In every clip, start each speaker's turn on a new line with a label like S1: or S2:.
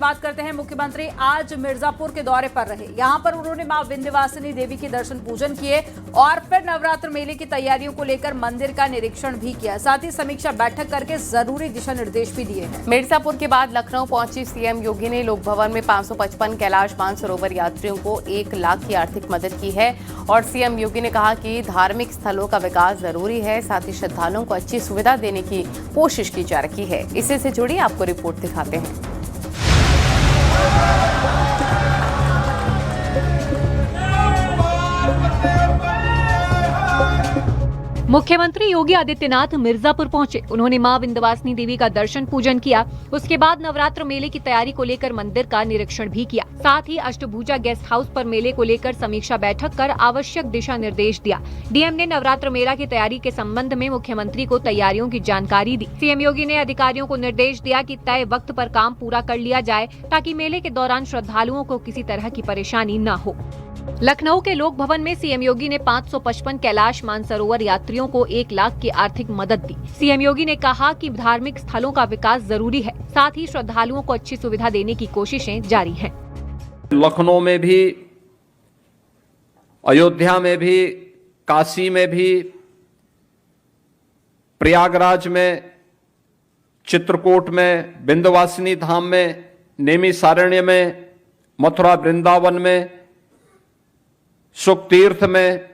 S1: बात करते हैं। मुख्यमंत्री आज मिर्जापुर के दौरे पर रहे। यहां पर उन्होंने मां विंध्यवासिनी देवी के दर्शन पूजन किए और फिर नवरात्र मेले की तैयारियों को लेकर मंदिर का निरीक्षण भी किया। साथ ही समीक्षा बैठक करके जरूरी दिशा निर्देश भी दिए हैं।
S2: मिर्जापुर के बाद लखनऊ पहुंची सीएम योगी ने लोक भवन में 555 कैलाश मानसरोवर यात्रियों को 1 लाख की आर्थिक मदद की है और सीएम योगी ने कहा कि धार्मिक स्थलों का विकास जरूरी है, साथ ही श्रद्धालुओं को अच्छी सुविधा देने की कोशिश की जा रही है। इसी से जुड़ी आपको रिपोर्ट दिखाते हैं।
S3: मुख्यमंत्री योगी आदित्यनाथ मिर्जापुर पहुंचे। उन्होंने मां विंध्यवासिनी देवी का दर्शन पूजन किया। उसके बाद नवरात्र मेले की तैयारी को लेकर मंदिर का निरीक्षण भी किया। साथ ही अष्टभुजा गेस्ट हाउस पर मेले को लेकर समीक्षा बैठक कर आवश्यक दिशा निर्देश दिया। डीएम ने नवरात्र मेला की तैयारी के संबंध में मुख्यमंत्री को तैयारियों की जानकारी दी। सीएम योगी ने अधिकारियों को निर्देश दिया कि तय वक्त पर काम पूरा कर लिया जाए ताकि मेले के दौरान श्रद्धालुओं को किसी तरह की परेशानी न हो। लखनऊ के लोक भवन में सीएम योगी ने 555 कैलाश मानसरोवर यात्रियों को 1 लाख की आर्थिक मदद दी। सीएम योगी ने कहा कि धार्मिक स्थलों का विकास जरूरी है, साथ ही श्रद्धालुओं को अच्छी सुविधा देने की कोशिशें जारी हैं।
S4: लखनऊ में भी, अयोध्या में भी, काशी में भी, प्रयागराज में, चित्रकूट में, विंध्यवासिनी धाम में, नैमिषारण्य में, मथुरा वृंदावन में, सुख तीर्थ में,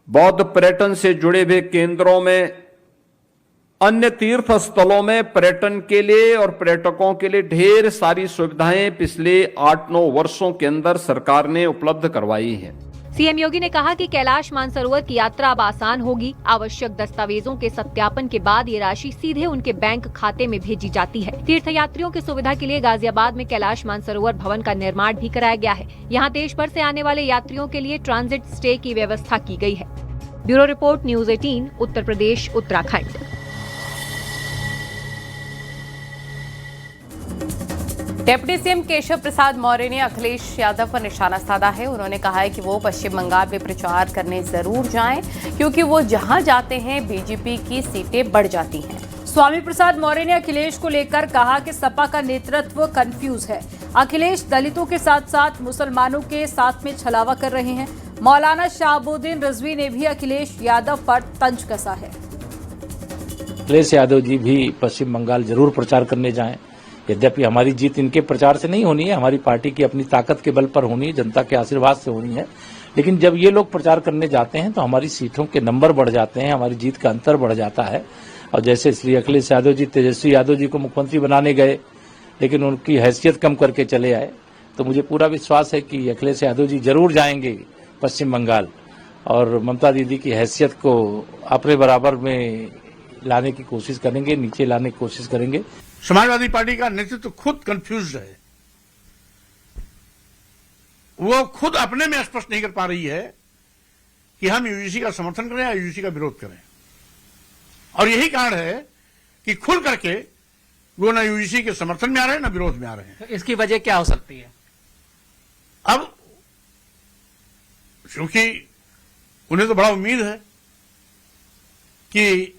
S4: बौद्ध पर्यटन से जुड़े हुए केंद्रों में, अन्य तीर्थ स्थलों में पर्यटन के लिए और पर्यटकों के लिए ढेर सारी सुविधाएं पिछले 8-9 वर्षों के अंदर सरकार ने उपलब्ध करवाई हैं।
S3: सीएम योगी ने कहा कि कैलाश मानसरोवर की यात्रा अब आसान होगी। आवश्यक दस्तावेजों के सत्यापन के बाद ये राशि सीधे उनके बैंक खाते में भेजी जाती है। तीर्थयात्रियों की सुविधा के लिए गाजियाबाद में कैलाश मानसरोवर भवन का निर्माण भी कराया गया है। यहाँ देश भर से आने वाले यात्रियों के लिए ट्रांजिट स्टे की व्यवस्था की गई है। Bureau report, news 18, Uttar Pradesh, Uttarakhand.
S2: Deputy CM Keshav Prasad Maurya ने अखिलेश यादव पर निशाना साधा है। उन्होंने कहा है कि वो पश्चिम बंगाल में प्रचार करने जरूर जाएं, क्योंकि वो जहां जाते हैं बीजेपी की सीटें बढ़ जाती हैं।
S1: स्वामी प्रसाद मौर्य ने अखिलेश को लेकर कहा कि सपा का नेतृत्व कंफ्यूज है। अखिलेश दलितों के साथ साथ मुसलमानों के साथ में छलावा कर रहे हैं। मौलाना शहाबुद्दीन रिजवी ने भी अखिलेश यादव पर तंज कसा है।
S5: अखिलेश यादव जी भी पश्चिम बंगाल जरूर प्रचार करने जाएं। यद्यपि हमारी जीत इनके प्रचार से नहीं होनी है, हमारी पार्टी की अपनी ताकत के बल पर होनी है, जनता के आशीर्वाद से होनी है। लेकिन जब ये लोग प्रचार करने जाते हैं तो हमारी सीटों के नंबर बढ़ जाते हैं, हमारी जीत का अंतर बढ़ जाता है। और जैसे श्री अखिलेश यादव जी तेजस्वी यादव जी को मुख्यमंत्री बनाने गए, लेकिन उनकी हैसियत कम करके चले आए, तो मुझे पूरा विश्वास है कि अखिलेश यादव जी जरूर जाएंगे पश्चिम बंगाल और ममता दीदी की हैसियत को अपने बराबर में लाने की कोशिश करेंगे, नीचे लाने की कोशिश करेंगे।
S6: समाजवादी पार्टी का नेतृत्व खुद कंफ्यूज है। वो खुद अपने में स्पष्ट नहीं कर पा रही है कि हम यूजीसी का समर्थन करें या यूजीसी का विरोध करें। और यही कारण है कि खुल करके वो ना यूजीसी के समर्थन में आ रहे हैं ना विरोध में आ रहे हैं।
S7: तो इसकी वजह क्या हो सकती है?
S6: अब क्योंकि उन्हें तो बड़ा उम्मीद है कि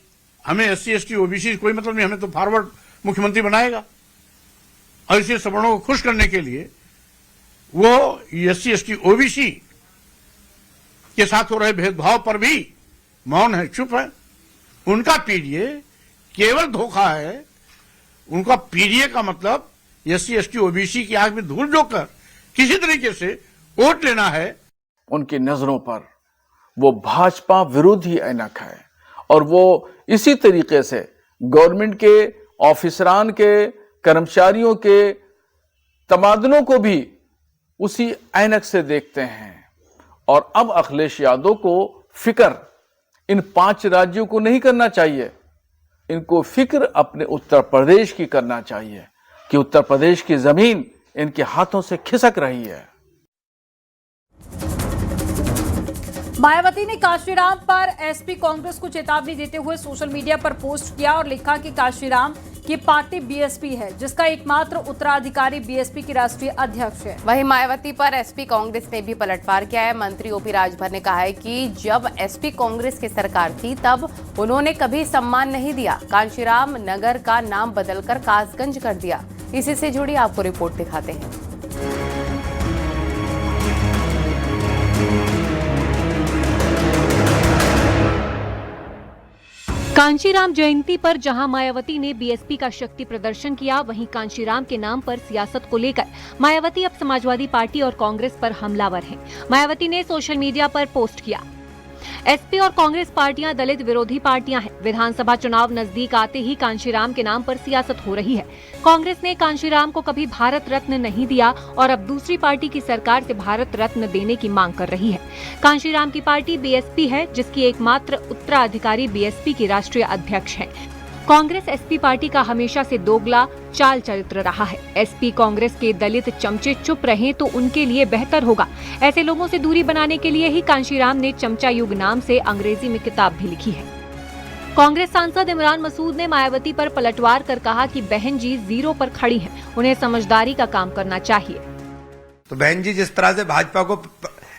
S6: हमें एससी एसटी ओबीसी कोई मतलब नहीं, हमें तो फॉरवर्ड मुख्यमंत्री बनाएगा। और इसे सवर्णों को खुश करने के लिए वो एससी एसटी ओबीसी के साथ हो रहे भेदभाव पर भी मौन है, चुप है। उनका पीडीए केवल धोखा है। उनका पीडीए का मतलब एससी एसटी ओबीसी की आंख में धूल झोंककर किसी तरीके से वोट लेना है।
S8: उनकी नजरों पर वो भाजपा विरोधी ऐनक है और वो इसी तरीके से गवर्नमेंट के ऑफिसरान के, कर्मचारियों के तबादलों को भी उसी ऐनक से देखते हैं। और अब अखिलेश यादव को फिक्र इन 5 राज्यों को नहीं करना चाहिए, इनको फिक्र अपने उत्तर प्रदेश की करना चाहिए कि उत्तर प्रदेश की जमीन इनके हाथों से खिसक रही है।
S1: मायावती ने काशीराम पर एसपी कांग्रेस को चेतावनी देते हुए सोशल मीडिया पर पोस्ट किया और लिखा कि काशीराम की पार्टी बीएसपी है, जिसका एकमात्र उत्तराधिकारी बीएसपी की राष्ट्रीय अध्यक्ष है।
S2: वहीं मायावती पर एसपी कांग्रेस ने भी पलटवार किया है। मंत्री ओपी राजभर ने कहा है कि जब एसपी कांग्रेस की सरकार थी तब उन्होंने कभी सम्मान नहीं दिया। कांशीराम नगर का नाम बदलकर कासगंज कर दिया। इसी से जुड़ी आपको रिपोर्ट दिखाते हैं।
S3: कांशीराम जयंती पर जहां मायावती ने बीएसपी का शक्ति प्रदर्शन किया, वहीं कांशीराम के नाम पर सियासत को लेकर मायावती अब समाजवादी पार्टी और कांग्रेस पर हमलावर हैं। मायावती ने सोशल मीडिया पर पोस्ट किया, एसपी और कांग्रेस पार्टियां दलित विरोधी पार्टियां हैं। विधानसभा चुनाव नजदीक आते ही कांशीराम के नाम पर सियासत हो रही है। कांग्रेस ने कांशीराम को कभी भारत रत्न नहीं दिया और अब दूसरी पार्टी की सरकार से भारत रत्न देने की मांग कर रही है। कांशीराम की पार्टी बीएसपी है, जिसकी एकमात्र उत्तराधिकारी बीएसपी के राष्ट्रीय अध्यक्ष हैं। कांग्रेस एसपी पार्टी का हमेशा से दोगला चाल चरित्र रहा है। एसपी कांग्रेस के दलित चमचे चुप रहें तो उनके लिए बेहतर होगा। ऐसे लोगों से दूरी बनाने के लिए ही कांशीराम ने चमचा युग नाम से अंग्रेजी में किताब भी लिखी है। कांग्रेस सांसद इमरान मसूद ने मायावती पर पलटवार कर कहा कि बहन जी जीरो पर खड़ी हैं, उन्हें समझदारी का काम करना चाहिए।
S7: तो बहन जी जिस तरह से भाजपा को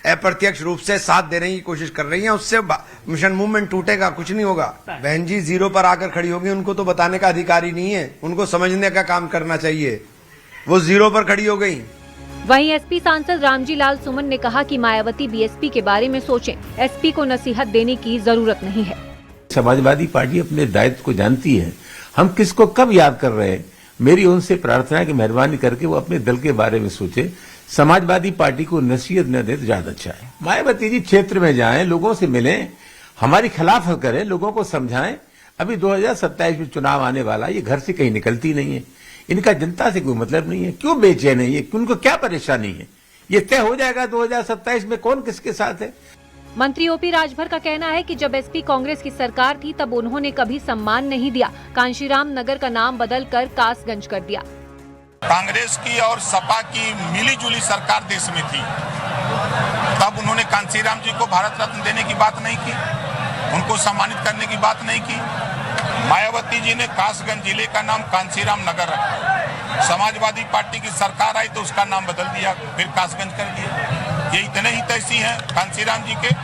S7: अप्रत्यक्ष रूप से साथ देने की कोशिश कर रही हैं, उससे मिशन मूवमेंट टूटेगा, कुछ नहीं होगा। बहन जी जीरो पर आकर खड़ी होगी, उनको तो बताने का अधिकार ही नहीं है, उनको समझने का काम करना चाहिए। वो जीरो पर खड़ी हो गई।
S3: वहीं एसपी सांसद रामजी लाल सुमन ने कहा कि मायावती बीएसपी के बारे में सोचें, एसपी को नसीहत देने की जरूरत नहीं है।
S9: समाजवादी पार्टी अपने दायित्व को जानती है, हम किसको कब याद कर रहे हैं। मेरी उनसे प्रार्थना है कि मेहरबानी करके वो अपने दल के बारे में सोचे, समाजवादी पार्टी को नसीहत न दे तो ज्यादा अच्छा है। मायावती जी क्षेत्र में जाएं, लोगों से मिलें, हमारी खिलाफ करें, लोगों को समझाएं। अभी 2027 में चुनाव आने वाला, ये घर से कहीं निकलती नहीं है, इनका जनता से कोई मतलब नहीं है। क्यों बेचैन है ये, उनको क्या परेशानी है? ये तय हो जाएगा 2027 में कौन किसके साथ है।
S3: मंत्री ओपी राजभर का कहना है कि जब एसपी कांग्रेस की सरकार थी तब उन्होंने कभी सम्मान नहीं दिया। कांशीराम नगर का नाम बदलकर कासगंज कर दिया।
S10: कांग्रेस की और सपा की मिलीजुली सरकार देश में थी, तब उन्होंने कांशीराम जी को भारत रत्न देने की बात नहीं की, उनको सम्मानित करने की बात नहीं की। मायावती जी ने कासगंज जिले का नाम कांशीराम नगर रखा। समाजवादी पार्टी की सरकार आई तो उसका नाम बदल दिया, फिर कासगंज कर दिया। ये इतने ही तैसी हैं कांशीराम जी के।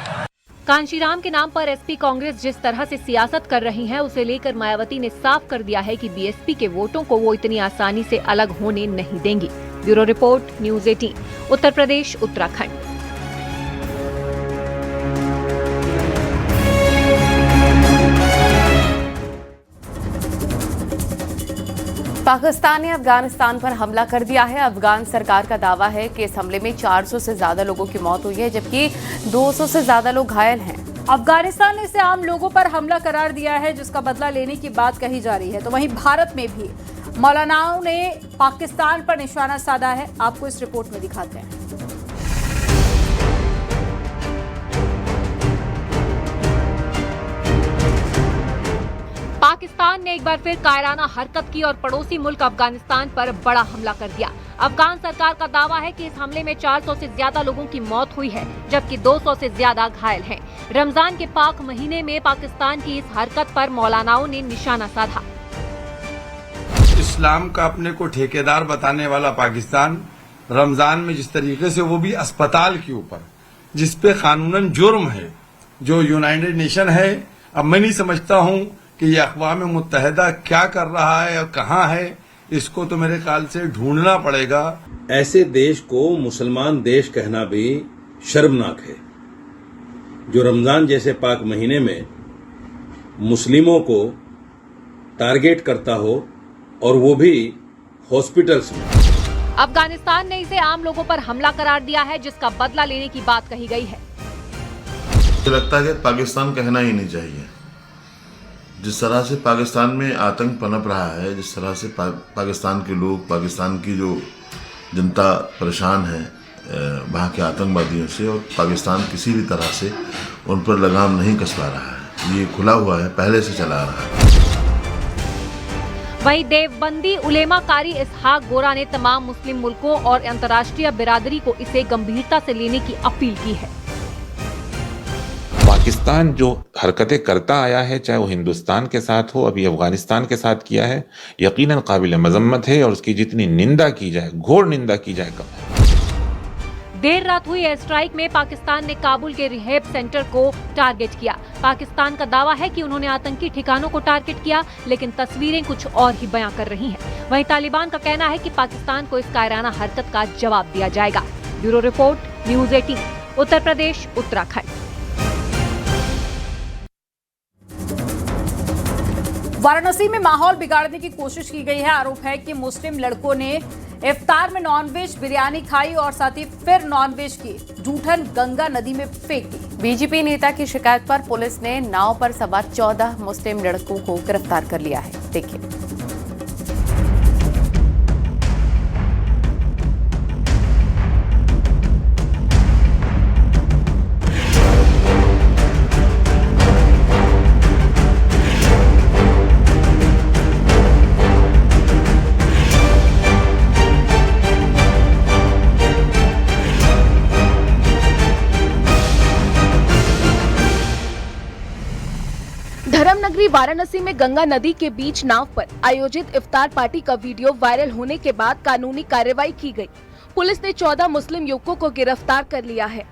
S3: कांशीराम के नाम पर एसपी कांग्रेस जिस तरह से सियासत कर रही है, उसे लेकर मायावती ने साफ कर दिया है कि बीएसपी के वोटों को वो इतनी आसानी से अलग होने नहीं देंगी। Bureau report, news 18, Uttar Pradesh, Uttarakhand.
S2: Pakistan ने अफगानिस्तान पर हमला कर दिया है। अफगान सरकार का दावा है कि इस हमले में 400 से ज्यादा लोगों की मौत हुई है, जबकि 200 से ज्यादा लोग घायल हैं।
S1: अफगानिस्तान ने इसे आम लोगों पर हमला करार दिया है, जिसका बदला लेने की बात कही जा रही है। तो वहीं भारत में भी मौलानाओं ने पाकिस्तान पर निशाना साधा है। आपको इस रिपोर्ट में दिखाते हैं।
S3: पाकिस्तान ने एक बार फिर कायराना हरकत की और पड़ोसी मुल्क अफगानिस्तान पर बड़ा हमला कर दिया। अफगान सरकार का दावा है कि इस हमले में 400 से ज्यादा लोगों की मौत हुई है, जबकि 200 से ज्यादा घायल हैं। रमजान के पाक महीने में पाकिस्तान की इस हरकत पर मौलानाओं ने निशाना साधा।
S11: इस्लाम का अपने को ठेकेदार बताने वाला पाकिस्तान रमजान में जिस तरीके से, वो भी अस्पताल के ऊपर, जिसपे कानूनन जुर्म है, जो यूनाइटेड नेशन है। अब मैं नहीं समझता हूं कि ये अक़वाम मुत्तहिदा क्या कर रहा है और कहाँ है, इसको तो मेरे ख्याल से ढूंढना पड़ेगा।
S12: ऐसे देश को मुसलमान देश कहना भी शर्मनाक है, जो रमजान जैसे पाक महीने में मुस्लिमों को टारगेट करता हो, और वो भी हॉस्पिटल्स में।
S3: अफगानिस्तान ने इसे आम लोगों पर हमला करार दिया है, जिसका बदला लेने की बात कही गई है।
S13: मुझे लगता है कि पाकिस्तान कहना ही नहीं चाहिए। जिस तरह से पाकिस्तान में आतंक पनप रहा है, जिस तरह से पाकिस्तान के लोग, पाकिस्तान की जो जनता परेशान है वहाँ के आतंकवादियों से, और पाकिस्तान किसी भी तरह से उन पर लगाम नहीं कस पा रहा है। ये खुला हुआ है, पहले से चला आ रहा है।
S3: वहीं देवबंदी उलेमा कारी इसहाक गोरा ने तमाम मुस्लिम मुल्कों और अंतर्राष्ट्रीय बिरादरी को इसे गंभीरता से लेने की अपील की है।
S14: पाकिस्तान जो हरकतें करता आया है, चाहे वो हिंदुस्तान के साथ हो, अभी अफगानिस्तान के साथ किया है, यकीनन काबिल मजम्मत है, और उसकी जितनी निंदा की जाए, घोर निंदा की जाए कम है।
S3: देर रात हुई एयर स्ट्राइक में पाकिस्तान ने काबुल के रिहेब सेंटर को टारगेट किया। पाकिस्तान का दावा है कि उन्होंने आतंकी ठिकानों को टारगेट किया, लेकिन तस्वीरें कुछ और ही बयां कर रही हैं। वहीं तालिबान का कहना है कि पाकिस्तान को इस कायराना हरकत का जवाब दिया जाएगा। Bureau report, news 18, Uttar Pradesh, Uttarakhand.
S1: Varanasi में माहौल बिगाड़ने की कोशिश की गई है। आरोप है कि मुस्लिम लड़कों ने इफ्तार में नॉनवेज बिरयानी खाई और साथ ही फिर नॉनवेज की जूठन गंगा नदी में फेंक दी।
S2: बीजेपी नेता की शिकायत पर पुलिस ने नाव पर सवार 14 मुस्लिम लड़कों को गिरफ्तार कर लिया है। देखिए।
S15: धर्मनगरी वाराणसी में गंगा नदी के बीच नाव पर आयोजित इफ्तार पार्टी का वीडियो वायरल होने के बाद कानूनी कार्रवाई की गई। पुलिस ने 14 मुस्लिम युवकों को गिरफ्तार कर लिया है।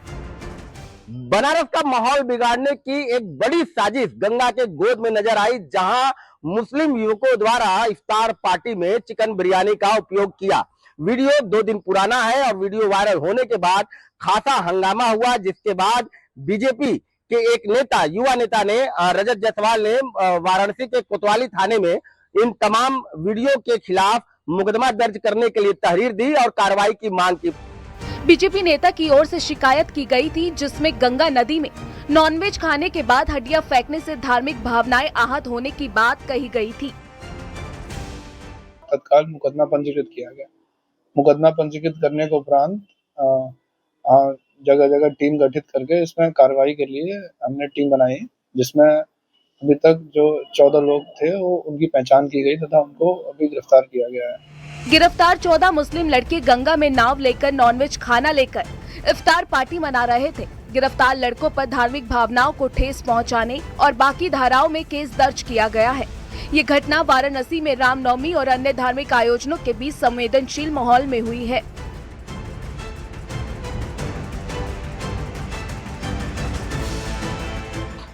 S16: बनारस का माहौल बिगाड़ने की एक बड़ी साजिश गंगा के गोद में नजर आई, जहां मुस्लिम युवकों द्वारा इफ्तार पार्टी में चिकन बिरयानी का उपयोग किया। वीडियो 2 दिन पुराना है और वीडियो वायरल होने के बाद खासा हंगामा हुआ, जिसके बाद बीजेपी के एक नेता, युवा नेता ने, रजत जायसवाल ने वाराणसी के कोतवाली थाने में इन तमाम वीडियो के खिलाफ मुकदमा दर्ज करने के लिए तहरीर दी और कार्रवाई की मांग की।
S15: बीजेपी नेता की ओर से शिकायत की गई थी, जिसमें गंगा नदी में नॉनवेज खाने के बाद हड्डियां फेंकने से धार्मिक भावनाएं आहत होने की बात कही गई थी।
S17: तत्काल मुकदमा पंजीकृत किया गया। मुकदमा पंजीकृत करने के उपरांत जगह जगह टीम गठित करके इसमें कार्रवाई के लिए हमने टीम बनाई, जिसमें अभी तक जो 14 लोग थे वो उनकी पहचान की गई तथा उनको अभी गिरफ्तार किया गया है।
S15: गिरफ्तार 14 मुस्लिम लड़के गंगा में नाव लेकर नॉनवेज खाना लेकर इफ्तार पार्टी मना रहे थे। गिरफ्तार लड़कों पर धार्मिक भावनाओं को ठेस पहुंचाने और बाकी धाराओं में केस दर्ज किया गया है। ये घटना वाराणसी में रामनवमी और अन्य धार्मिक आयोजनों के बीच संवेदनशील माहौल में हुई है।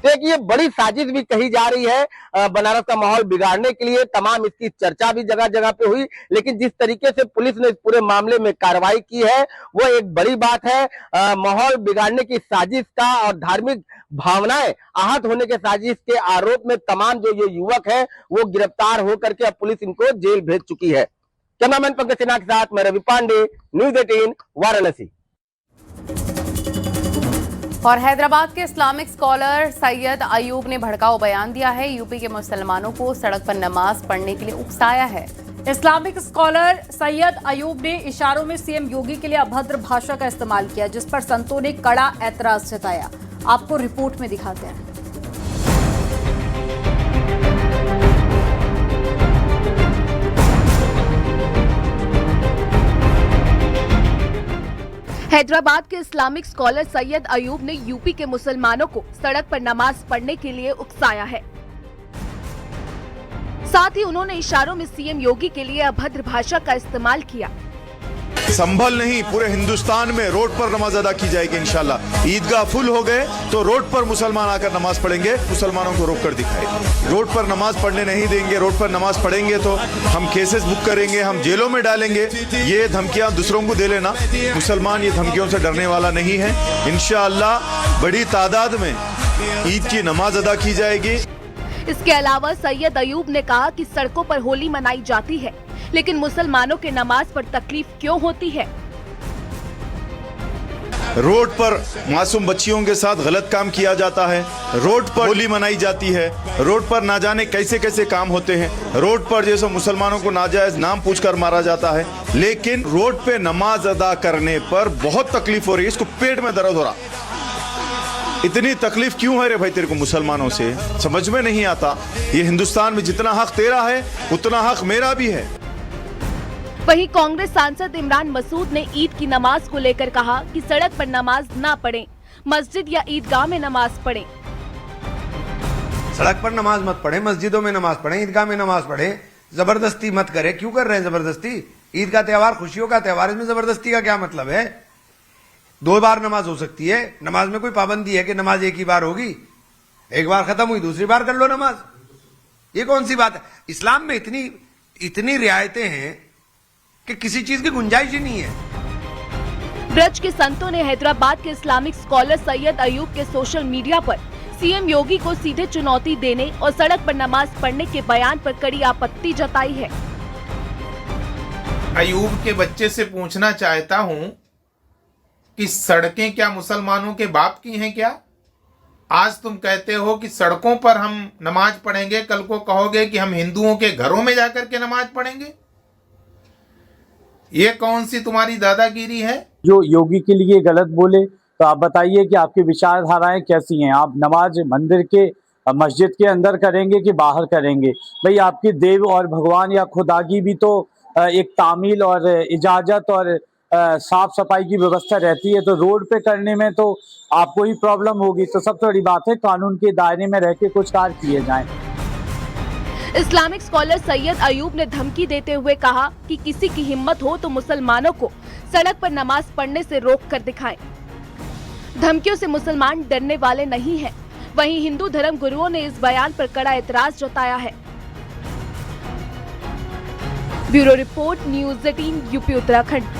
S16: एक ये बड़ी साजिश भी कही जा रही है बनारस का माहौल बिगाड़ने के लिए। तमाम इसकी चर्चा भी जगह जगह पे हुई, लेकिन जिस तरीके से पुलिस ने इस पूरे मामले में कार्रवाई की है वो एक बड़ी बात है। माहौल बिगाड़ने की साजिश का और धार्मिक भावनाएं आहत होने के साजिश के आरोप में तमाम जो ये युवक है वो गिरफ्तार होकर के अब पुलिस इनको जेल भेज चुकी है। कैमरामैन पंकज सिन्हा के साथ मैं रवि पांडे, न्यूज़ 18 वाराणसी।
S2: और हैदराबाद के इस्लामिक स्कॉलर सैयद अयूब ने भड़काऊ बयान दिया है। यूपी के मुसलमानों को सड़क पर नमाज पढ़ने के लिए उकसाया है।
S1: इस्लामिक स्कॉलर सैयद अयूब ने इशारों में सीएम योगी के लिए अभद्र भाषा का इस्तेमाल किया, जिस पर संतों ने कड़ा ऐतराज जताया। आपको रिपोर्ट में दिखाते हैं।
S15: हैदराबाद के इस्लामिक स्कॉलर सैयद अयूब ने यूपी के मुसलमानों को सड़क पर नमाज पढ़ने के लिए उकसाया है। साथ ही उन्होंने इशारों में सीएम योगी के लिए अभद्र भाषा का इस्तेमाल किया।
S18: संभल नहीं, पूरे हिंदुस्तान में रोड पर नमाज अदा की जाएगी इंशाल्लाह। ईदगाह फुल हो गए तो रोड पर मुसलमान आकर नमाज पढ़ेंगे, मुसलमानों को रोक कर दिखाएंगे। रोड पर नमाज पढ़ने नहीं देंगे, रोड पर नमाज पढ़ेंगे तो हम केसेस बुक करेंगे, हम जेलों में डालेंगे। ये धमकियां दूसरों को दे लेना, मुसलमान ये धमकियों से डरने वाला नहीं है। इंशाअल्लाह बड़ी तादाद में ईद की नमाज अदा की जाएगी।
S15: इसके अलावा सैयद अयूब ने कहा कि सड़कों पर होली मनाई जाती है, लेकिन मुसलमानों के नमाज पर तकलीफ क्यों होती है।
S18: रोड पर मासूम बच्चियों के साथ गलत काम किया जाता है, रोड पर होली मनाई जाती है, रोड पर ना जाने कैसे कैसे काम होते हैं, रोड पर जैसे मुसलमानों को नाजायज नाम पूछकर मारा जाता है, लेकिन रोड पे नमाज अदा करने पर बहुत तकलीफ हो रही है। इसको पेट में दर्द हो रहा। इतनी तकलीफ क्यों है रे भाई तेरे को मुसलमानों से, समझ में नहीं आता। ये हिंदुस्तान में जितना हक तेरा है उतना हक मेरा भी है।
S15: वहीं कांग्रेस सांसद इमरान मसूद ने ईद की नमाज को लेकर कहा कि सड़क पर नमाज ना पढ़ें, मस्जिद या ईदगाह में नमाज पढ़ें।
S7: सड़क पर नमाज मत पढ़े, मस्जिदों में नमाज पढ़े, ईदगाह में नमाज पढ़े। जबरदस्ती मत करे। क्यों कर रहे हैं जबरदस्ती? ईद का त्योहार खुशियों का त्योहार, इसमें जबरदस्ती का क्या मतलब है? 2 बार नमाज हो सकती है। नमाज में कोई पाबंदी है कि नमाज एक ही बार होगी? एक बार खत्म हुई, दूसरी बार कर लो नमाज। ये कौन सी बात है? इस्लाम में इतनी रियायतें हैं कि किसी चीज की गुंजाइश ही नहीं है।
S15: ब्रज के संतों ने हैदराबाद के इस्लामिक स्कॉलर सैयद अयूब के सोशल मीडिया पर सीएम योगी को सीधे चुनौती देने और सड़क पर नमाज पढ़ने के बयान पर कड़ी आपत्ति जताई है।
S19: अयूब के बच्चे से पूछना चाहता हूं कि सड़कें क्या मुसलमानों के बाप की हैं क्या? आज तुम कहते हो कि सड़कों पर हम नमाज पढ़ेंगे, कल को कहोगे कि हम हिंदुओं के घरों में जाकर के नमाज पढ़ेंगे। ये कौन सी तुम्हारी दादागिरी है?
S20: जो योगी के लिए गलत बोले तो आप बताइए कि आपकी विचारधाराएं कैसी हैं? आप नमाज मंदिर के मस्जिद के अंदर करेंगे कि बाहर करेंगे? भाई आपकी देव और भगवान या खुदागी भी तो एक तामील और इजाजत और साफ सफाई की व्यवस्था रहती है, तो रोड पे करने में तो आपको ही प्रॉब्लम होगी। तो सबसे बड़ी बात है कानून के दायरे में रह के कुछ कार्य किए जाएं।
S15: इस्लामिक स्कॉलर सैयद अयूब ने धमकी देते हुए कहा कि किसी की हिम्मत हो तो मुसलमानों को सड़क पर नमाज पढ़ने से रोक कर दिखाएं। धमकियों से मुसलमान डरने वाले नहीं हैं। वहीं हिंदू धर्म गुरुओं ने इस बयान पर कड़ा एतराज जताया है। Bureau report, news 18 UP Uttarakhand.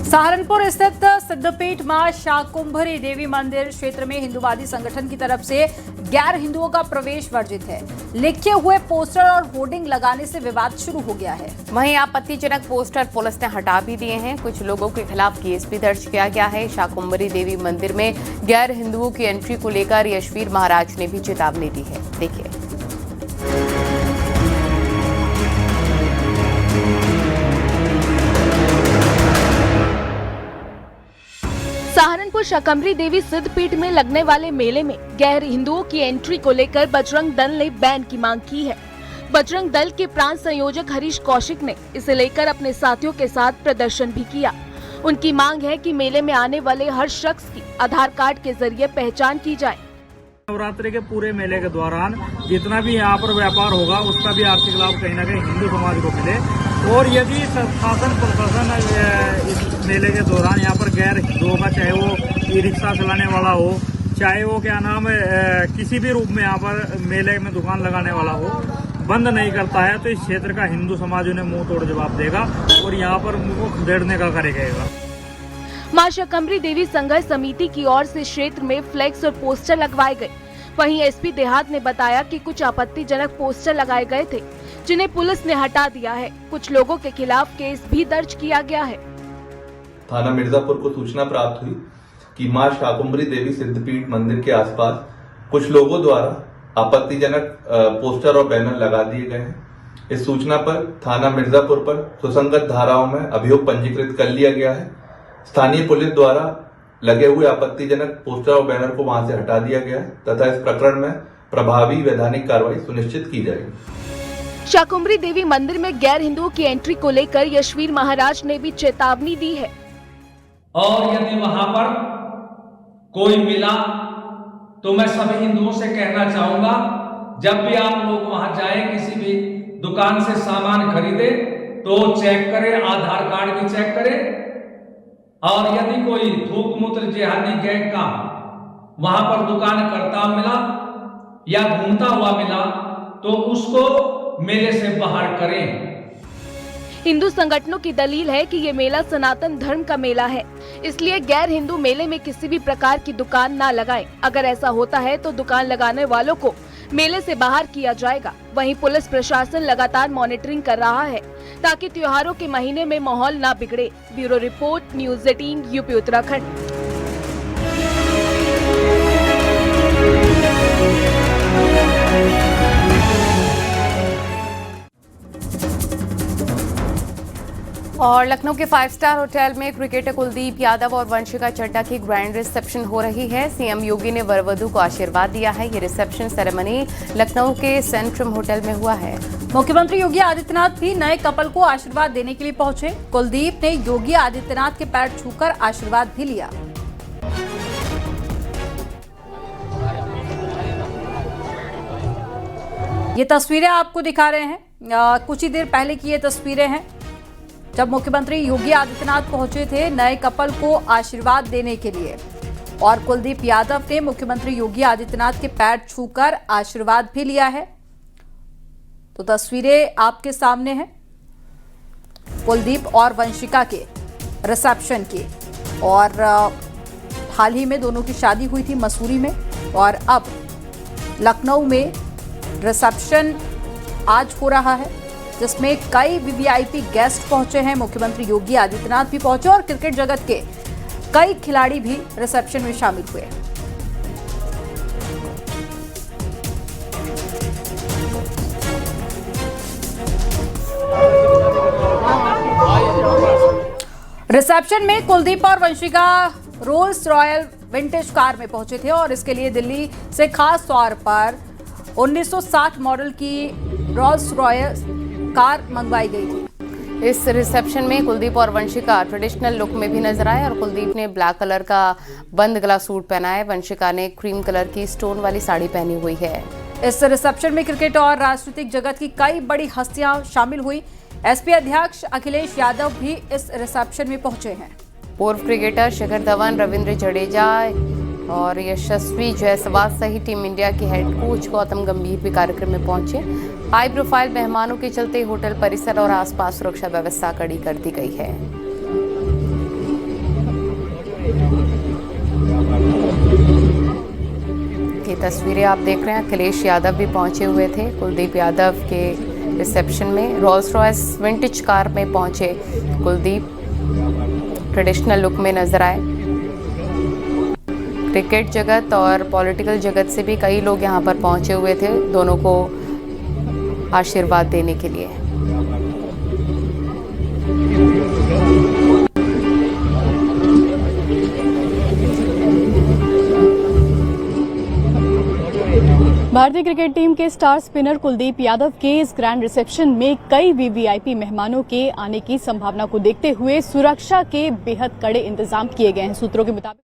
S1: Saharanpur स्थित सिद्धपीठ मां शाकुंभरी देवी मंदिर क्षेत्र में हिंदुवादी संगठन की तरफ से गैर हिंदुओं का प्रवेश वर्जित है। लिखे हुए पोस्टर और होर्डिंग लगाने से विवाद शुरू हो गया है।
S2: वहीं आपत्तिजनक पोस्टर पुलिस ने हटा भी दिए हैं। कुछ लोगों के खिलाफ केस भी दर्ज किया गया है। शाकुंभरी देवी मंदिर में गैर हिंदुओं की एंट्री को लेकर यशवीर महाराज ने भी चेतावनी दी है। देखिए।
S15: सहारनपुर शाकंभरी देवी सिद्धपीठ में लगने वाले मेले में गैर हिंदुओं की एंट्री को लेकर बजरंग दल ने बैन की मांग की है। बजरंग दल के प्रांत संयोजक हरीश कौशिक ने इसे लेकर अपने साथियों के साथ प्रदर्शन भी किया। उनकी मांग है कि मेले में आने वाले हर शख्स की आधार कार्ड के जरिए पहचान की जाए।
S21: नवरात्रि के पूरे मेले के दौरान जितना भी यहाँ पर व्यापार होगा उसका भी आर्थिक लाभ कहीं न कहीं हिंदू समाज को मिले। और यदि शासन प्रशासन इस मेले के दौरान यहाँ पर गैर हिंदुओं का, चाहे वो ई रिक्शा चलाने वाला हो, चाहे वो क्या नाम है किसी भी रूप में यहाँ पर मेले में दुकान लगाने वाला हो, बंद नहीं करता है तो इस क्षेत्र का हिंदू समाज उन्हें मुंह तोड़ जवाब देगा और यहाँ पर उनको खदेड़ने का करेगा।
S15: मां शाकंभरी देवी संघर्ष समिति की ओर से क्षेत्र में फ्लैक्स और पोस्टर लगवाए गए। वहीं एसपी देहात ने बताया कि कुछ आपत्तिजनक पोस्टर लगाए गए थे जिन्हें पुलिस ने हटा दिया है। कुछ लोगों के खिलाफ केस भी दर्ज किया गया है।
S22: थाना मिर्जापुर को सूचना प्राप्त हुई कि मां शाकुंभरी देवी सिद्धपीठ मंदिर के आसपास कुछ लोगों द्वारा आपत्तिजनक पोस्टर और बैनर लगा दिए गए हैं। इस सूचना पर थाना मिर्जापुर पर सुसंगत धाराओं में अभियोग पंजीकृत कर लिया गया है। स्थानीय पुलिस द्वारा लगे हुए आपत्तिजनक पोस्टर और बैनर को वहां से हटा दिया गया है तथा इस प्रकरण में प्रभावी वैधानिक कार्रवाई सुनिश्चित की जाएगी।
S15: शाकुंभरी देवी मंदिर में गैर हिंदुओं की एंट्री को लेकर यशवीर महाराज ने भी चेतावनी दी है।
S23: और यदि वहां पर कोई मिला तो मैं सभी हिंदुओं से कहना चाहूंगा, जब भी आप लोग वहां जाएं, किसी भी दुकान से सामान खरीदे तो चेक करें, आधार कार्ड भी चेक करें। और यदि कोई थूक मूत्र जिहादी गैंग का वहां पर दुकान करता मिला या घूमता हुआ मिला तो उसको मेले से बाहर करें।
S15: हिंदू संगठनों की दलील है कि ये मेला सनातन धर्म का मेला है, इसलिए गैर हिंदू मेले में किसी भी प्रकार की दुकान ना लगाएं। अगर ऐसा होता है तो दुकान लगाने वालों को मेले से बाहर किया जाएगा। वहीं पुलिस प्रशासन लगातार मॉनिटरिंग कर रहा है ताकि त्योहारों के महीने में माहौल ना बिगड़े। Bureau report, news 18 UP Uttarakhand.
S2: और लखनऊ के 5 स्टार होटल में क्रिकेटर कुलदीप यादव और वंशिका चड्ढा की ग्रैंड रिसेप्शन हो रही है। सीएम योगी ने वर वधू को आशीर्वाद दिया है। ये रिसेप्शन सेरेमनी लखनऊ के सेंट्रम होटल में हुआ है।
S1: मुख्यमंत्री योगी आदित्यनाथ भी नए कपल को आशीर्वाद देने के लिए पहुंचे। कुलदीप ने योगी आदित्यनाथ के पैर छूकर आशीर्वाद भी लिया। ये तस्वीरें आपको दिखा रहे हैं, कुछ ही देर पहले की ये तस्वीरें हैं। जब मुख्यमंत्री योगी आदित्यनाथ पहुंचे थे नए कपल को आशीर्वाद देने के लिए और कुलदीप यादव ने मुख्यमंत्री योगी आदित्यनाथ के पैर छूकर आशीर्वाद भी लिया है। तो तस्वीरें आपके सामने हैं कुलदीप और वंशिका के रिसेप्शन की, और हाल ही में दोनों की शादी हुई थी मसूरी में, और अब लखनऊ में रिसेप्शन आज हो रहा है जिसमें कई वीवीआईपी गेस्ट पहुंचे हैं। मुख्यमंत्री योगी आदित्यनाथ भी पहुंचे और क्रिकेट जगत के कई खिलाड़ी भी रिसेप्शन में शामिल हुए। रिसेप्शन में कुलदीप और Vanshika Rolls Royce vintage car में पहुंचे थे और इसके लिए दिल्ली से खास तौर पर 1960 मॉडल की रोल्स रॉयल कार मंगवाई गई थी।
S2: इस रिसेप्शन में कुलदीप और वंशिका ट्रेडिशनल लुक में भी नजर आए और कुलदीप ने ब्लैक कलर का बंद गला सूट पहना है, वंशिका ने क्रीम कलर की स्टोन वाली साड़ी पहनी हुई है।
S1: इस रिसेप्शन में क्रिकेट और राजनीतिक जगत की कई बड़ी हस्तियां शामिल हुई। एसपी अध्यक्ष अखिलेश यादव भी इस रिसेप्शन में पहुंचे हैं।
S2: पूर्व क्रिकेटर शिखर धवन, रविंद्र जडेजा और यशस्वी जायसवाल सहित टीम इंडिया के हेड कोच गौतम गंभीर भी कार्यक्रम में पहुंचे। हाई प्रोफाइल मेहमानों के चलते होटल परिसर और आसपास सुरक्षा व्यवस्था कड़ी कर दी गई है। ये तस्वीरें आप देख रहे हैं, अखिलेश यादव भी पहुंचे हुए थे कुलदीप यादव के रिसेप्शन में। रोल्स रॉयस विंटेज कार में पहुंचे कुलदीप, ट्रेडिशनल लुक में नजर आए। क्रिकेट जगत और पॉलिटिकल जगत से भी कई लोग यहां पर पहुंचे हुए थे दोनों को आशीर्वाद देने के लिए।
S4: भारतीय क्रिकेट टीम के स्टार स्पिनर कुलदीप यादव के इस ग्रैंड रिसेप्शन में कई वीवीआईपी मेहमानों के आने की संभावना को देखते हुए सुरक्षा के बेहद कड़े इंतजाम किए गए हैं। सूत्रों के मुताबिक